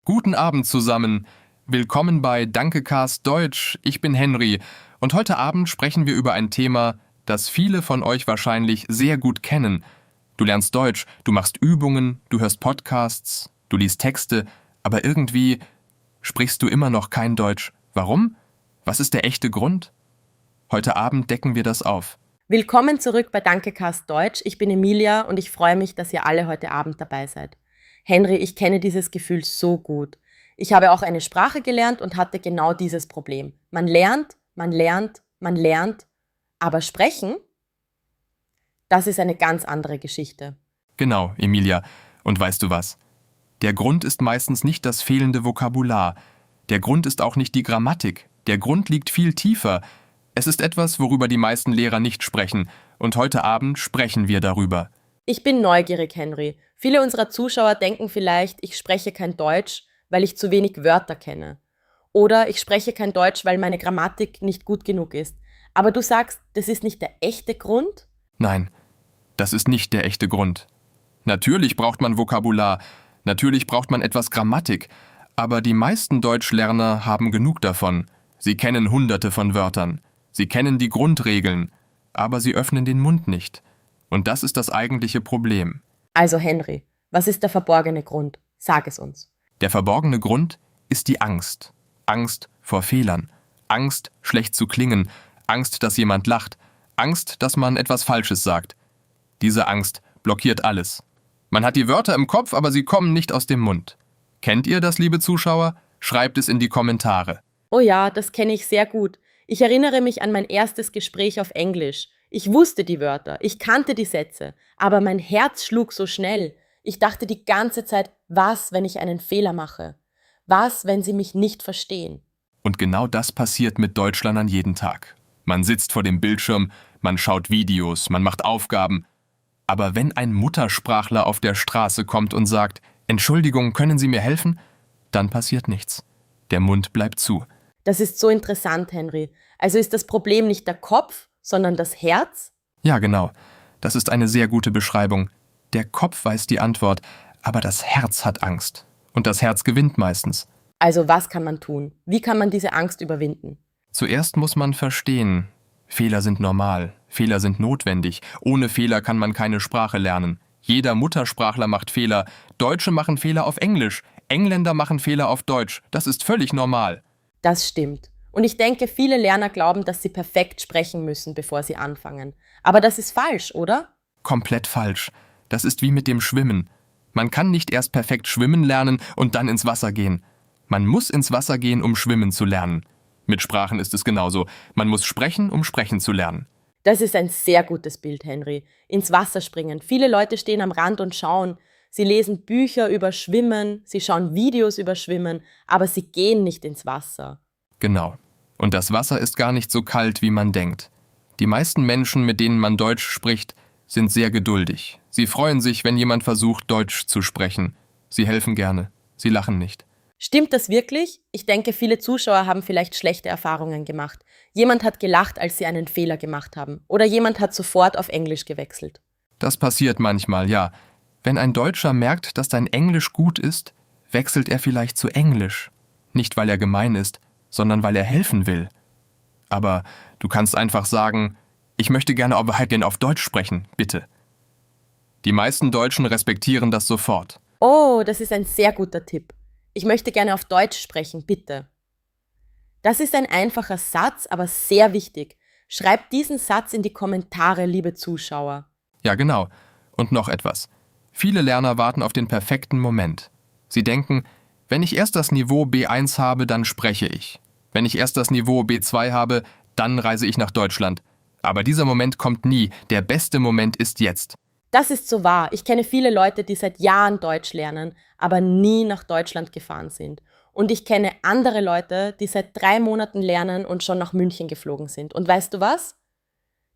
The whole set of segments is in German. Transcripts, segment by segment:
Guten Abend zusammen. Willkommen bei Dankecast Deutsch. Ich bin Henry und heute Abend sprechen wir über ein Thema, das viele von euch wahrscheinlich sehr gut kennen. Du lernst Deutsch, du machst Übungen, du hörst Podcasts, du liest Texte, aber irgendwie sprichst du immer noch kein Deutsch. Warum? Was ist der echte Grund? Heute Abend decken wir das auf. Willkommen zurück bei Dankecast Deutsch. Ich bin Emilia und ich freue mich, dass ihr alle heute Abend dabei seid. Henry, ich kenne dieses Gefühl so gut. Ich habe auch eine Sprache gelernt und hatte genau dieses Problem. Man lernt, aber sprechen, das ist eine ganz andere Geschichte. Genau, Emilia. Und weißt du was? Der Grund ist meistens nicht das fehlende Vokabular. Der Grund ist auch nicht die Grammatik. Der Grund liegt viel tiefer. Es ist etwas, worüber die meisten Lehrer nicht sprechen. Und heute Abend sprechen wir darüber. Ich bin neugierig, Henry. Viele unserer Zuschauer denken vielleicht, ich spreche kein Deutsch, weil ich zu wenig Wörter kenne. Oder ich spreche kein Deutsch, weil meine Grammatik nicht gut genug ist. Aber du sagst, das ist nicht der echte Grund? Nein, das ist nicht der echte Grund. Natürlich braucht man Vokabular, natürlich braucht man etwas Grammatik, aber die meisten Deutschlerner haben genug davon. Sie kennen Hunderte von Wörtern, sie kennen die Grundregeln, aber sie öffnen den Mund nicht. Und das ist das eigentliche Problem. Also Henry, was ist der verborgene Grund? Sag es uns. Der verborgene Grund ist die Angst. Angst vor Fehlern, Angst, schlecht zu klingen, Angst, dass jemand lacht, Angst, dass man etwas Falsches sagt. Diese Angst blockiert alles. Man hat die Wörter im Kopf, aber sie kommen nicht aus dem Mund. Kennt ihr das, liebe Zuschauer? Schreibt es in die Kommentare. Oh ja, das kenne ich sehr gut. Ich erinnere mich an mein erstes Gespräch auf Englisch. Ich wusste die Wörter, ich kannte die Sätze, aber mein Herz schlug so schnell. Ich dachte die ganze Zeit, was, wenn ich einen Fehler mache? Was, wenn sie mich nicht verstehen? Und genau das passiert mit Deutschlernern jeden Tag. Man sitzt vor dem Bildschirm, man schaut Videos, man macht Aufgaben. Aber wenn ein Muttersprachler auf der Straße kommt und sagt, Entschuldigung, können Sie mir helfen? Dann passiert nichts. Der Mund bleibt zu. Das ist so interessant, Henry. Also ist das Problem nicht der Kopf, sondern das Herz? Ja, genau. Das ist eine sehr gute Beschreibung. Der Kopf weiß die Antwort, aber das Herz hat Angst. Und das Herz gewinnt meistens. Also was kann man tun? Wie kann man diese Angst überwinden? Zuerst muss man verstehen, Fehler sind normal, Fehler sind notwendig. Ohne Fehler kann man keine Sprache lernen. Jeder Muttersprachler macht Fehler. Deutsche machen Fehler auf Englisch. Engländer machen Fehler auf Deutsch. Das ist völlig normal. Das stimmt. Und ich denke, viele Lerner glauben, dass sie perfekt sprechen müssen, bevor sie anfangen. Aber das ist falsch, oder? Komplett falsch. Das ist wie mit dem Schwimmen. Man kann nicht erst perfekt schwimmen lernen und dann ins Wasser gehen. Man muss ins Wasser gehen, um schwimmen zu lernen. Mit Sprachen ist es genauso. Man muss sprechen, um sprechen zu lernen. Das ist ein sehr gutes Bild, Henry. Ins Wasser springen. Viele Leute stehen am Rand und schauen. Sie lesen Bücher über Schwimmen, sie schauen Videos über Schwimmen, aber sie gehen nicht ins Wasser. Genau. Und das Wasser ist gar nicht so kalt, wie man denkt. Die meisten Menschen, mit denen man Deutsch spricht, sind sehr geduldig. Sie freuen sich, wenn jemand versucht, Deutsch zu sprechen. Sie helfen gerne. Sie lachen nicht. Stimmt das wirklich? Ich denke, viele Zuschauer haben vielleicht schlechte Erfahrungen gemacht. Jemand hat gelacht, als sie einen Fehler gemacht haben. Oder jemand hat sofort auf Englisch gewechselt. Das passiert manchmal, ja. Wenn ein Deutscher merkt, dass dein Englisch gut ist, wechselt er vielleicht zu Englisch. Nicht, weil er gemein ist, sondern weil er helfen will. Aber du kannst einfach sagen, ich möchte gerne weiterhin auf Deutsch sprechen, bitte. Die meisten Deutschen respektieren das sofort. Oh, das ist ein sehr guter Tipp. Ich möchte gerne auf Deutsch sprechen, bitte. Das ist ein einfacher Satz, aber sehr wichtig. Schreibt diesen Satz in die Kommentare, liebe Zuschauer. Ja, genau. Und noch etwas. Viele Lerner warten auf den perfekten Moment. Sie denken, wenn ich erst das Niveau B1 habe, dann spreche ich. Wenn ich erst das Niveau B2 habe, dann reise ich nach Deutschland. Aber dieser Moment kommt nie. Der beste Moment ist jetzt. Das ist so wahr. Ich kenne viele Leute, die seit Jahren Deutsch lernen, aber nie nach Deutschland gefahren sind. Und ich kenne andere Leute, die seit 3 Monaten lernen und schon nach München geflogen sind. Und weißt du was?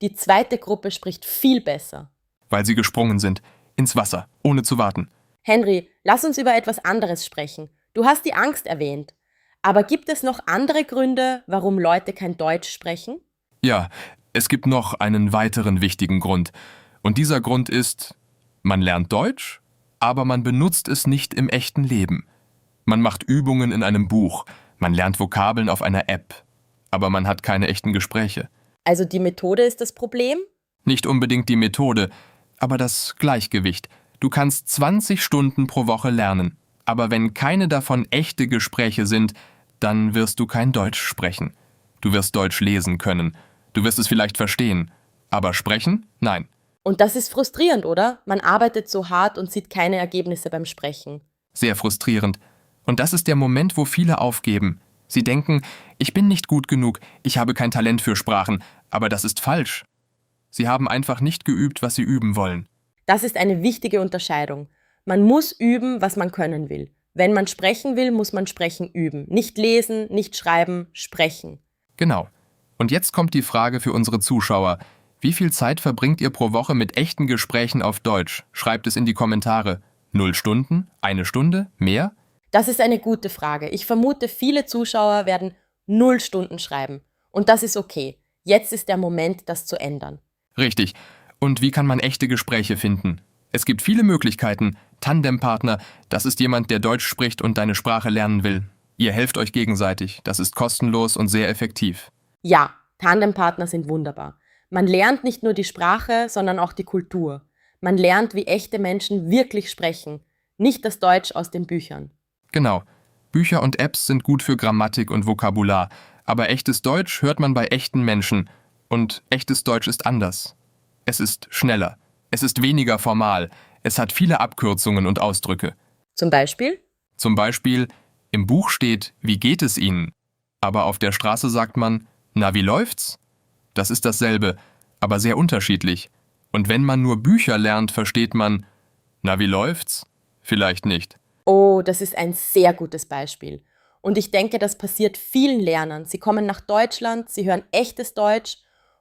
Die zweite Gruppe spricht viel besser. Weil sie gesprungen sind. Ins Wasser, ohne zu warten. Henry, lass uns über etwas anderes sprechen. Du hast die Angst erwähnt. Aber gibt es noch andere Gründe, warum Leute kein Deutsch sprechen? Ja, es gibt noch einen weiteren wichtigen Grund. Und dieser Grund ist, man lernt Deutsch, aber man benutzt es nicht im echten Leben. Man macht Übungen in einem Buch, man lernt Vokabeln auf einer App, aber man hat keine echten Gespräche. Also die Methode ist das Problem? Nicht unbedingt die Methode, aber das Gleichgewicht. Du kannst 20 Stunden pro Woche lernen, aber wenn keine davon echte Gespräche sind, dann wirst du kein Deutsch sprechen. Du wirst Deutsch lesen können, du wirst es vielleicht verstehen, aber sprechen? Nein. Und das ist frustrierend, oder? Man arbeitet so hart und sieht keine Ergebnisse beim Sprechen. Sehr frustrierend. Und das ist der Moment, wo viele aufgeben. Sie denken, ich bin nicht gut genug, ich habe kein Talent für Sprachen, aber das ist falsch. Sie haben einfach nicht geübt, was sie üben wollen. Das ist eine wichtige Unterscheidung. Man muss üben, was man können will. Wenn man sprechen will, muss man sprechen üben. Nicht lesen, nicht schreiben, sprechen. Genau. Und jetzt kommt die Frage für unsere Zuschauer. Wie viel Zeit verbringt ihr pro Woche mit echten Gesprächen auf Deutsch? Schreibt es in die Kommentare. 0 Stunden? 1 Stunde? Mehr? Das ist eine gute Frage. Ich vermute, viele Zuschauer werden 0 Stunden schreiben. Und das ist okay. Jetzt ist der Moment, das zu ändern. Richtig. Und wie kann man echte Gespräche finden? Es gibt viele Möglichkeiten. Tandempartner, das ist jemand, der Deutsch spricht und deine Sprache lernen will. Ihr helft euch gegenseitig. Das ist kostenlos und sehr effektiv. Ja, Tandempartner sind wunderbar. Man lernt nicht nur die Sprache, sondern auch die Kultur. Man lernt, wie echte Menschen wirklich sprechen, nicht das Deutsch aus den Büchern. Genau. Bücher und Apps sind gut für Grammatik und Vokabular, aber echtes Deutsch hört man bei echten Menschen. Und echtes Deutsch ist anders. Es ist schneller. Es ist weniger formal. Es hat viele Abkürzungen und Ausdrücke. Zum Beispiel? Zum Beispiel, im Buch steht, wie geht es Ihnen? Aber auf der Straße sagt man, na, wie läuft's? Das ist dasselbe, aber sehr unterschiedlich. Und wenn man nur Bücher lernt, versteht man, na, wie läuft's? Vielleicht nicht. Oh, das ist ein sehr gutes Beispiel. Und ich denke, das passiert vielen Lernern. Sie kommen nach Deutschland, sie hören echtes Deutsch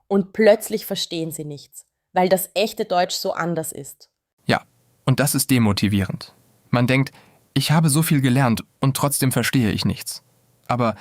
und plötzlich verstehen sie nichts, weil das echte Deutsch so anders ist. Ja, und das ist demotivierend. Man denkt, ich habe so viel gelernt und trotzdem verstehe ich nichts. Aber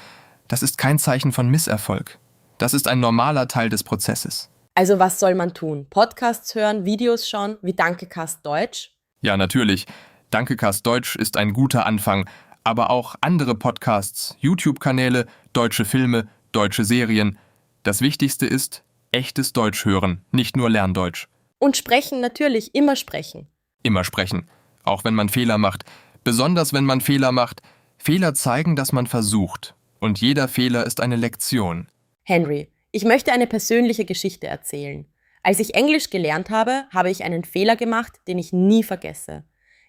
das ist kein Zeichen von Misserfolg. Das ist ein normaler Teil des Prozesses. Also was soll man tun? Podcasts hören, Videos schauen, wie Dankecast Deutsch? Ja, natürlich. Dankecast Deutsch ist ein guter Anfang, aber auch andere Podcasts, YouTube-Kanäle, deutsche Filme, deutsche Serien. Das Wichtigste ist, echtes Deutsch hören, nicht nur Lerndeutsch. Und sprechen natürlich, immer sprechen. Immer sprechen, auch wenn man Fehler macht. Besonders wenn man Fehler macht. Fehler zeigen, dass man versucht. Und jeder Fehler ist eine Lektion. Henry, ich möchte eine persönliche Geschichte erzählen. Als ich Englisch gelernt habe, habe ich einen Fehler gemacht, den ich nie vergesse.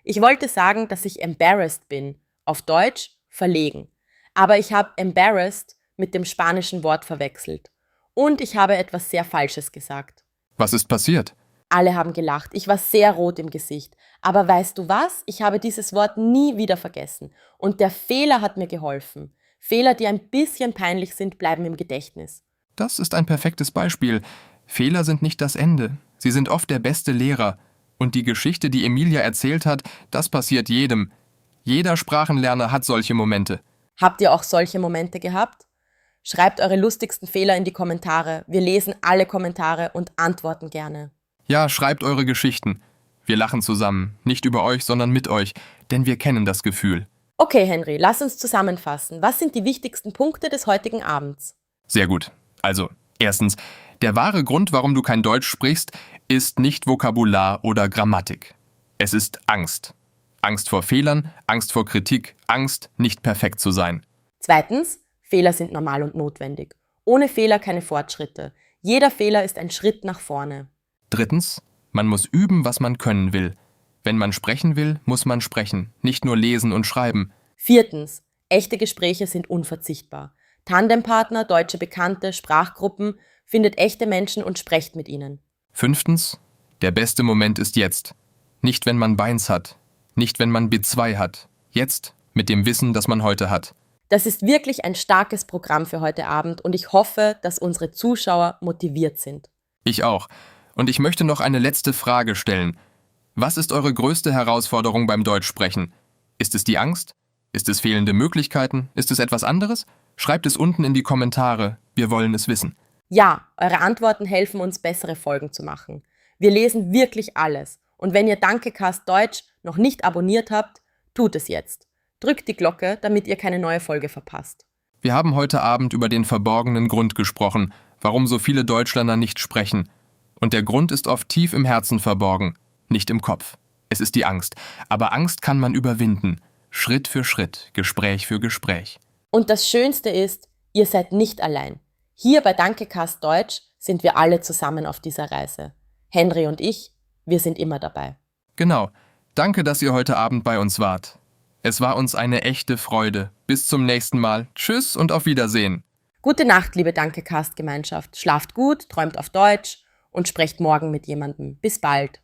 Ich wollte sagen, dass ich embarrassed bin. Auf Deutsch verlegen. Aber ich habe embarrassed mit dem spanischen Wort verwechselt. Und ich habe etwas sehr Falsches gesagt. Was ist passiert? Alle haben gelacht. Ich war sehr rot im Gesicht. Aber weißt du was? Ich habe dieses Wort nie wieder vergessen. Und der Fehler hat mir geholfen. Fehler, die ein bisschen peinlich sind, bleiben im Gedächtnis. Das ist ein perfektes Beispiel. Fehler sind nicht das Ende. Sie sind oft der beste Lehrer. Und die Geschichte, die Emilia erzählt hat, das passiert jedem. Jeder Sprachenlerner hat solche Momente. Habt ihr auch solche Momente gehabt? Schreibt eure lustigsten Fehler in die Kommentare. Wir lesen alle Kommentare und antworten gerne. Ja, schreibt eure Geschichten. Wir lachen zusammen, nicht über euch, sondern mit euch, denn wir kennen das Gefühl. Okay, Henry, lass uns zusammenfassen. Was sind die wichtigsten Punkte des heutigen Abends? Sehr gut. Also, erstens, der wahre Grund, warum du kein Deutsch sprichst, ist nicht Vokabular oder Grammatik. Es ist Angst. Angst vor Fehlern, Angst vor Kritik, Angst, nicht perfekt zu sein. Zweitens, Fehler sind normal und notwendig. Ohne Fehler keine Fortschritte. Jeder Fehler ist ein Schritt nach vorne. Drittens, man muss üben, was man können will. Wenn man sprechen will, muss man sprechen, nicht nur lesen und schreiben. Viertens, echte Gespräche sind unverzichtbar. Tandempartner, deutsche Bekannte, Sprachgruppen, findet echte Menschen und sprecht mit ihnen. Fünftens, der beste Moment ist jetzt. Nicht, wenn man Beins hat, nicht, wenn man B2 hat. Jetzt, mit dem Wissen, das man heute hat. Das ist wirklich ein starkes Programm für heute Abend und ich hoffe, dass unsere Zuschauer motiviert sind. Ich auch. Und ich möchte noch eine letzte Frage stellen. Was ist eure größte Herausforderung beim Deutschsprechen? Ist es die Angst? Ist es fehlende Möglichkeiten? Ist es etwas anderes? Schreibt es unten in die Kommentare. Wir wollen es wissen. Ja, eure Antworten helfen uns, bessere Folgen zu machen. Wir lesen wirklich alles. Und wenn ihr Dankecast Deutsch noch nicht abonniert habt, tut es jetzt. Drückt die Glocke, damit ihr keine neue Folge verpasst. Wir haben heute Abend über den verborgenen Grund gesprochen, warum so viele Deutschländer nicht sprechen. Und der Grund ist oft tief im Herzen verborgen, nicht im Kopf. Es ist die Angst. Aber Angst kann man überwinden. Schritt für Schritt, Gespräch für Gespräch. Und das Schönste ist, ihr seid nicht allein. Hier bei Dankecast Deutsch sind wir alle zusammen auf dieser Reise. Henry und ich, wir sind immer dabei. Genau. Danke, dass ihr heute Abend bei uns wart. Es war uns eine echte Freude. Bis zum nächsten Mal. Tschüss und auf Wiedersehen. Gute Nacht, liebe Dankecast-Gemeinschaft. Schlaft gut, träumt auf Deutsch und sprecht morgen mit jemandem. Bis bald.